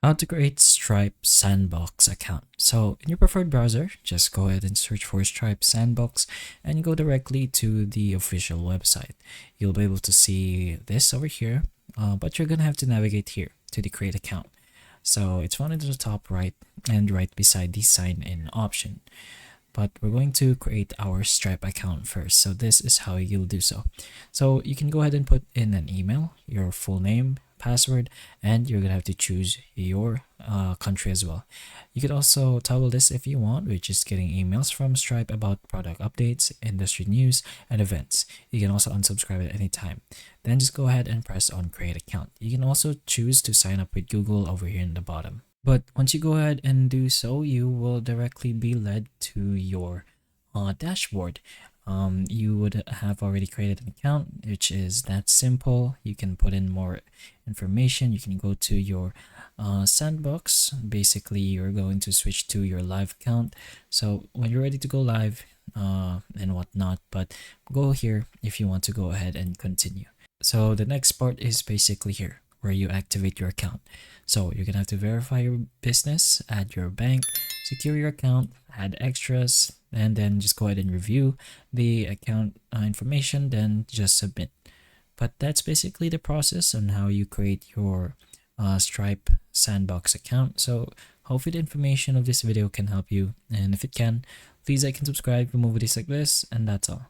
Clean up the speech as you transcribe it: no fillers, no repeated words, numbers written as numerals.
How to create Stripe Sandbox account. So in your preferred browser, just go ahead and search for Stripe Sandbox and go directly to the official website. You'll be able to see this over here, but you're gonna have to navigate here to the create account. So it's found in the top right and right beside the sign in option. But we're going to create our Stripe account first. So this is how you'll do so. So you can go ahead and put in an email, your full name, password, and you're gonna have to choose your country as well. You could also toggle this if you want, which is getting emails from Stripe about product updates, industry news, and events. You can also unsubscribe at any time. Then just go ahead and press on create account. You can also choose to sign up with Google over here in the bottom. But once you go ahead and do so, you will directly be led to your dashboard. You would have already created an account, which is that simple. You can put in more information. You can go to your Sandbox. Basically, you're going to switch to your live account. So when you're ready to go live and whatnot, but go here if you want to go ahead and continue. So the next part is basically here where you activate your account. So you're gonna have to verify your business, add your bank, secure your account, add extras, and then just go ahead and review the account information, then just submit. But that's basically the process on how you create your Stripe Sandbox account. So hopefully the information of this video can help you, and if it can, please like and subscribe for more videos like this, and that's all.